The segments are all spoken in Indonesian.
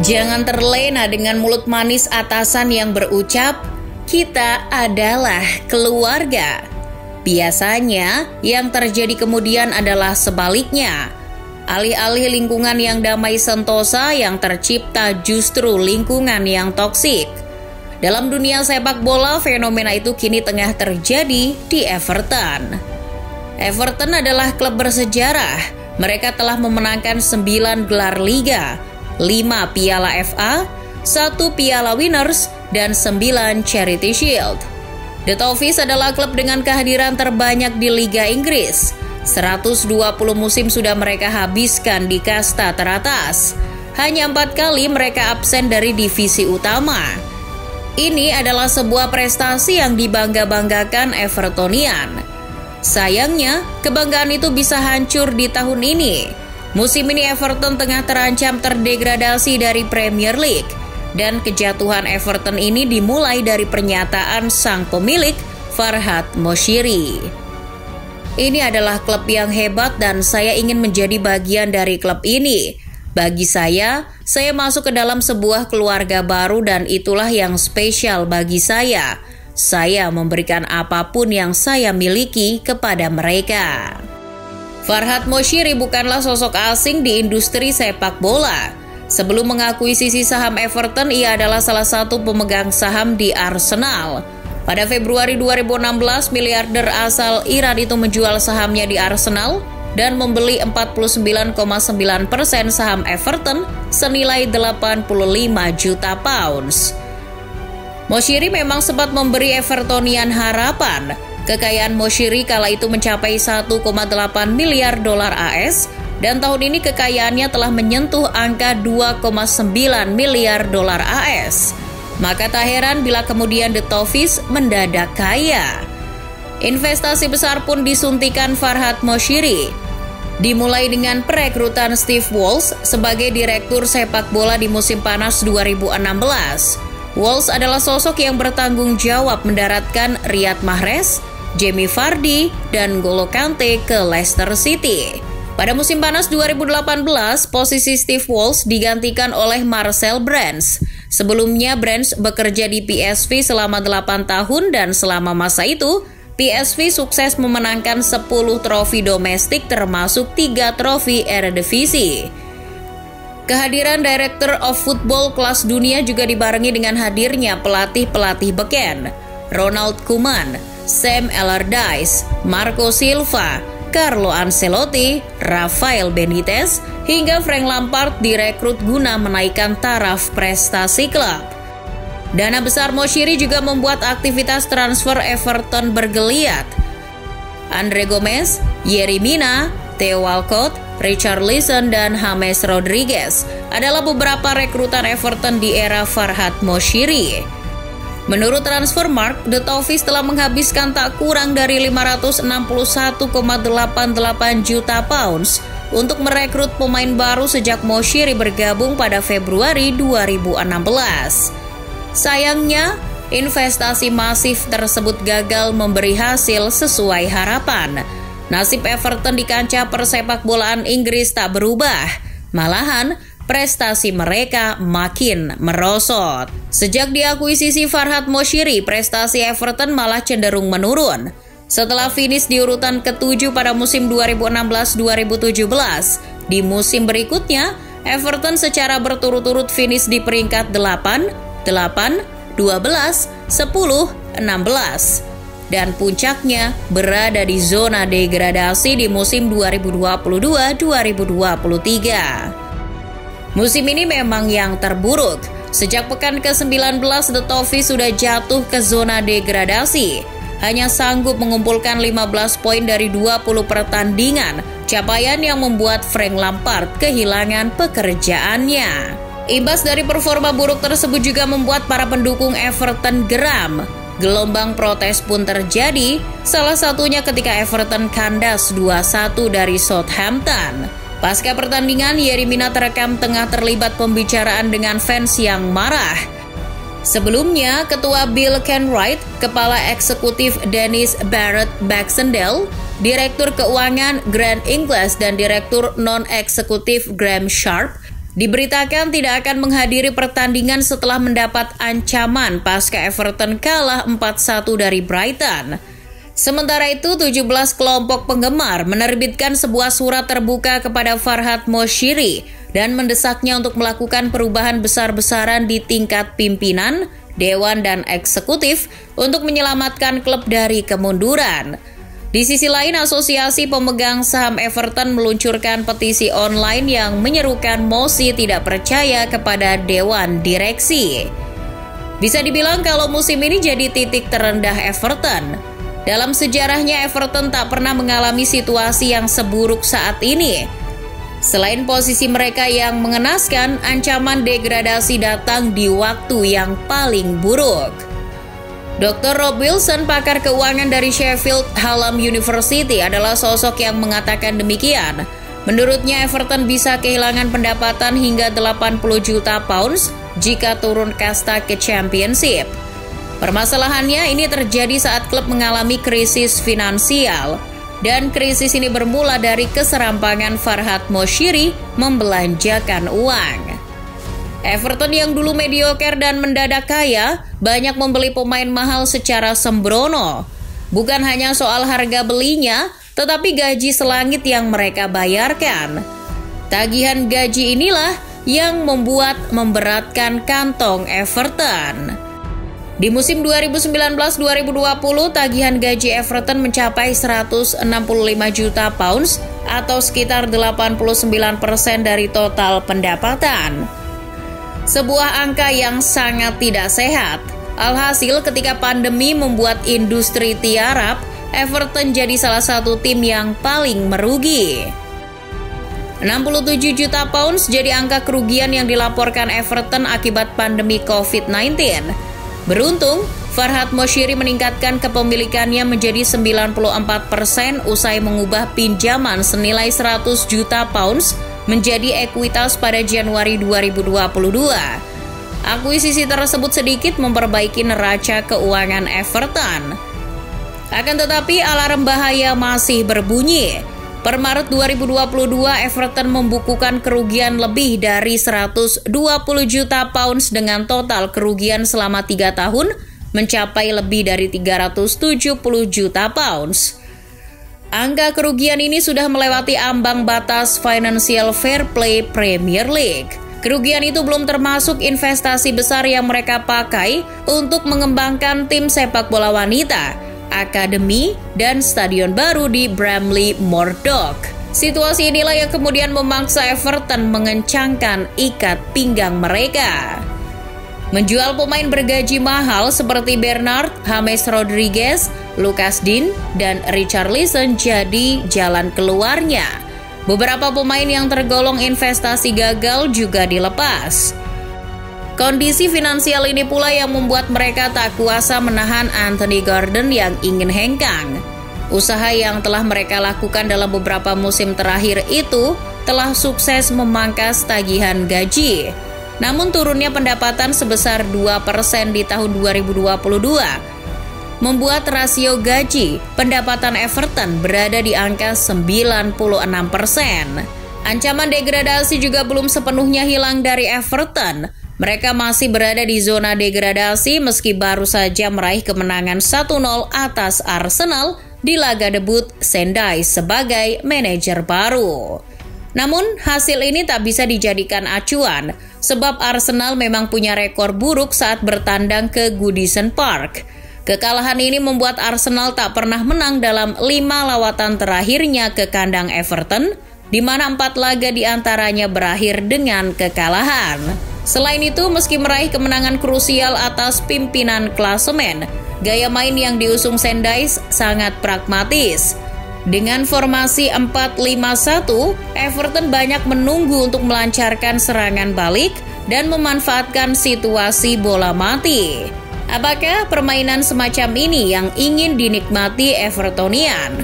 Jangan terlena dengan mulut manis atasan yang berucap, "Kita adalah keluarga." Biasanya, yang terjadi kemudian adalah sebaliknya. Alih-alih lingkungan yang damai sentosa, yang tercipta justru lingkungan yang toksik. Dalam dunia sepak bola, fenomena itu kini tengah terjadi di Everton. Everton adalah klub bersejarah. Mereka telah memenangkan 9 gelar liga, 5 piala FA, 1 piala Winners, dan 9 Charity Shield. The Toffees adalah klub dengan kehadiran terbanyak di Liga Inggris. 120 musim sudah mereka habiskan di kasta teratas. Hanya 4 kali mereka absen dari divisi utama. Ini adalah sebuah prestasi yang dibangga-banggakan Evertonian. Sayangnya, kebanggaan itu bisa hancur di tahun ini. Musim ini Everton tengah terancam terdegradasi dari Premier League. Dan kejatuhan Everton ini dimulai dari pernyataan sang pemilik, Farhad Moshiri. Ini adalah klub yang hebat dan saya ingin menjadi bagian dari klub ini. Bagi saya masuk ke dalam sebuah keluarga baru dan itulah yang spesial bagi saya. Saya memberikan apapun yang saya miliki kepada mereka. Farhad Moshiri bukanlah sosok asing di industri sepak bola. Sebelum mengakuisisi saham Everton, ia adalah salah satu pemegang saham di Arsenal. Pada Februari 2016, miliarder asal Iran itu menjual sahamnya di Arsenal dan membeli 49,9% saham Everton senilai 85 juta pounds. Moshiri memang sempat memberi Evertonian harapan. Kekayaan Moshiri kala itu mencapai 1,8 miliar dolar AS dan tahun ini kekayaannya telah menyentuh angka 2,9 miliar dolar AS. Maka tak heran bila kemudian The Toffees mendadak kaya. Investasi besar pun disuntikan Farhad Moshiri. Dimulai dengan perekrutan Steve Walsh sebagai direktur sepak bola di musim panas 2016. Walsh adalah sosok yang bertanggung jawab mendaratkan Riyad Mahrez, Jamie Vardy, dan N'Golo Kante ke Leicester City. Pada musim panas 2018, posisi Steve Walsh digantikan oleh Marcel Brands. Sebelumnya Brands bekerja di PSV selama 8 tahun dan selama masa itu, PSV sukses memenangkan 10 trofi domestik termasuk 3 trofi Eredivisie. Kehadiran Director of Football kelas dunia juga dibarengi dengan hadirnya pelatih-pelatih beken, Ronald Koeman, Sam Allardyce, Marco Silva, Carlo Ancelotti, Rafael Benitez, hingga Frank Lampard direkrut guna menaikkan taraf prestasi klub. Dana besar Moshiri juga membuat aktivitas transfer Everton bergeliat. Andre Gomez, Yerry Mina, Theo Walcott, Richarlison, dan James Rodriguez adalah beberapa rekrutan Everton di era Farhad Moshiri. Menurut Transfermarkt, The Toffees telah menghabiskan tak kurang dari 561,88 juta pounds untuk merekrut pemain baru sejak Moshiri bergabung pada Februari 2016. Sayangnya, investasi masif tersebut gagal memberi hasil sesuai harapan. Nasib Everton di kancah persepak bolaan Inggris tak berubah. Malahan, prestasi mereka makin merosot. Sejak diakuisisi Farhad Moshiri, prestasi Everton malah cenderung menurun. Setelah finish di urutan ke-7 pada musim 2016-2017, di musim berikutnya, Everton secara berturut-turut finish di peringkat 8, 12, 10, 16. Dan puncaknya berada di zona degradasi di musim 2022-2023. Musim ini memang yang terburuk. Sejak pekan ke-19, The Toffees sudah jatuh ke zona degradasi. Hanya sanggup mengumpulkan 15 poin dari 20 pertandingan, capaian yang membuat Frank Lampard kehilangan pekerjaannya. Imbas dari performa buruk tersebut juga membuat para pendukung Everton geram. Gelombang protes pun terjadi, salah satunya ketika Everton kandas 2-1 dari Southampton. Pasca pertandingan, Yerry Mina terekam tengah terlibat pembicaraan dengan fans yang marah. Sebelumnya, Ketua Bill Kenwright, Kepala Eksekutif Dennis Barrett Baxendale, Direktur Keuangan Grant Inglis, dan Direktur Non-Eksekutif Graham Sharp diberitakan tidak akan menghadiri pertandingan setelah mendapat ancaman pasca Everton kalah 4-1 dari Brighton. Sementara itu, 17 kelompok penggemar menerbitkan sebuah surat terbuka kepada Farhad Moshiri dan mendesaknya untuk melakukan perubahan besar-besaran di tingkat pimpinan, dewan, dan eksekutif untuk menyelamatkan klub dari kemunduran. Di sisi lain, asosiasi pemegang saham Everton meluncurkan petisi online yang menyerukan mosi tidak percaya kepada dewan direksi. Bisa dibilang kalau musim ini jadi titik terendah Everton. Dalam sejarahnya, Everton tak pernah mengalami situasi yang seburuk saat ini. Selain posisi mereka yang mengenaskan, ancaman degradasi datang di waktu yang paling buruk. Dr. Rob Wilson, pakar keuangan dari Sheffield Hallam University, adalah sosok yang mengatakan demikian. Menurutnya, Everton bisa kehilangan pendapatan hingga 80 juta pounds jika turun kasta ke Championship. Permasalahannya ini terjadi saat klub mengalami krisis finansial. Dan krisis ini bermula dari keserampangan Farhad Moshiri membelanjakan uang. Everton yang dulu mediocre dan mendadak kaya, banyak membeli pemain mahal secara sembrono. Bukan hanya soal harga belinya, tetapi gaji selangit yang mereka bayarkan. Tagihan gaji inilah yang memberatkan kantong Everton. Di musim 2019-2020, tagihan gaji Everton mencapai 165 juta pounds atau sekitar 89% dari total pendapatan. Sebuah angka yang sangat tidak sehat. Alhasil, ketika pandemi membuat industri tiarap, Everton jadi salah satu tim yang paling merugi. 67 juta pounds jadi angka kerugian yang dilaporkan Everton akibat pandemi COVID-19. Beruntung, Farhad Moshiri meningkatkan kepemilikannya menjadi 94% usai mengubah pinjaman senilai 100 juta pounds menjadi ekuitas pada Januari 2022. Akuisisi tersebut sedikit memperbaiki neraca keuangan Everton. Akan tetapi, alarm bahaya masih berbunyi. Per Maret 2022, Everton membukukan kerugian lebih dari 120 juta pounds dengan total kerugian selama 3 tahun mencapai lebih dari 370 juta pounds. Angka kerugian ini sudah melewati ambang batas Financial Fair Play Premier League. Kerugian itu belum termasuk investasi besar yang mereka pakai untuk mengembangkan tim sepak bola wanita, akademi, dan stadion baru di Bramley Moor. Situasi inilah yang kemudian memaksa Everton mengencangkan ikat pinggang mereka. Menjual pemain bergaji mahal seperti Bernard, James Rodriguez, Lucas Digne, dan Richarlison jadi jalan keluarnya. Beberapa pemain yang tergolong investasi gagal juga dilepas. Kondisi finansial ini pula yang membuat mereka tak kuasa menahan Anthony Gordon yang ingin hengkang. Usaha yang telah mereka lakukan dalam beberapa musim terakhir itu telah sukses memangkas tagihan gaji. Namun turunnya pendapatan sebesar 2% di tahun 2022 membuat rasio gaji pendapatan Everton berada di angka 96%. Ancaman degradasi juga belum sepenuhnya hilang dari Everton. Mereka masih berada di zona degradasi meski baru saja meraih kemenangan 1-0 atas Arsenal di laga debut Sendais sebagai manajer baru. Namun hasil ini tak bisa dijadikan acuan sebab Arsenal memang punya rekor buruk saat bertandang ke Goodison Park. Kekalahan ini membuat Arsenal tak pernah menang dalam 5 lawatan terakhirnya ke kandang Everton, di mana 4 laga diantaranya berakhir dengan kekalahan. Selain itu, meski meraih kemenangan krusial atas pimpinan klasemen, gaya main yang diusung Sendais sangat pragmatis. Dengan formasi 4-5-1, Everton banyak menunggu untuk melancarkan serangan balik dan memanfaatkan situasi bola mati. Apakah permainan semacam ini yang ingin dinikmati Evertonian?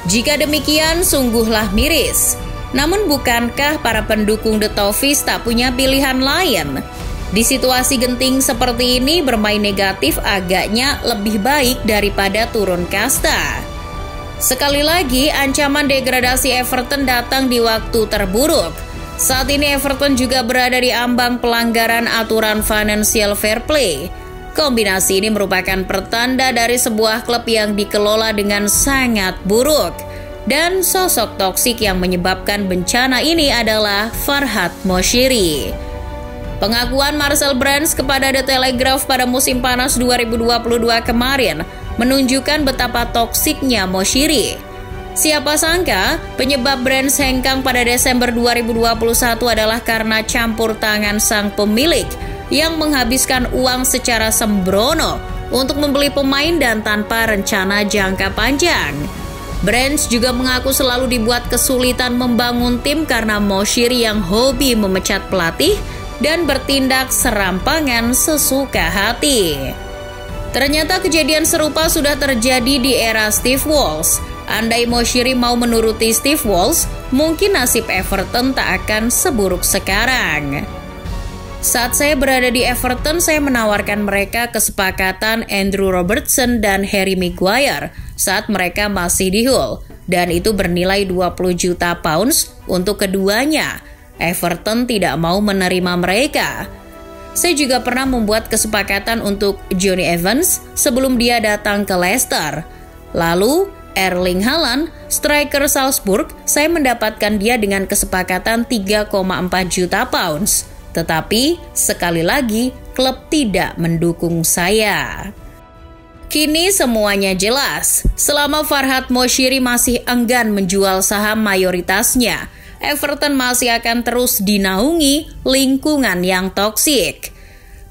Jika demikian, sungguhlah miris. Namun bukankah para pendukung The Toffees tak punya pilihan lain? Di situasi genting seperti ini, bermain negatif agaknya lebih baik daripada turun kasta. Sekali lagi, ancaman degradasi Everton datang di waktu terburuk. Saat ini Everton juga berada di ambang pelanggaran aturan financial fair play. Kombinasi ini merupakan pertanda dari sebuah klub yang dikelola dengan sangat buruk. Dan sosok toksik yang menyebabkan bencana ini adalah Farhad Moshiri. Pengakuan Marcel Brands kepada The Telegraph pada musim panas 2022 kemarin menunjukkan betapa toksiknya Moshiri. Siapa sangka penyebab Brands hengkang pada Desember 2021 adalah karena campur tangan sang pemilik yang menghabiskan uang secara sembrono untuk membeli pemain dan tanpa rencana jangka panjang. Brands juga mengaku selalu dibuat kesulitan membangun tim karena Moshiri yang hobi memecat pelatih dan bertindak serampangan sesuka hati. Ternyata kejadian serupa sudah terjadi di era Steve Walsh. Andai Moshiri mau menuruti Steve Walsh, mungkin nasib Everton tak akan seburuk sekarang. Saat saya berada di Everton, saya menawarkan mereka kesepakatan Andrew Robertson dan Harry Maguire saat mereka masih di Hull, dan itu bernilai 20 juta pounds untuk keduanya. Everton tidak mau menerima mereka. Saya juga pernah membuat kesepakatan untuk Jonny Evans sebelum dia datang ke Leicester. Lalu Erling Haaland, striker Salzburg, saya mendapatkan dia dengan kesepakatan 3,4 juta pounds. Tetapi, sekali lagi, klub tidak mendukung saya. Kini semuanya jelas. Selama Farhad Moshiri masih enggan menjual saham mayoritasnya, Everton masih akan terus dinaungi lingkungan yang toksik.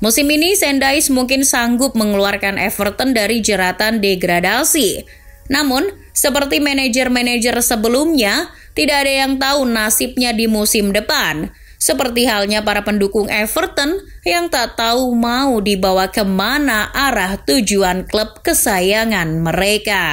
Musim ini, Sendais mungkin sanggup mengeluarkan Everton dari jeratan degradasi. Namun, seperti manajer-manajer sebelumnya, tidak ada yang tahu nasibnya di musim depan. Seperti halnya para pendukung Everton yang tak tahu mau dibawa kemana arah tujuan klub kesayangan mereka.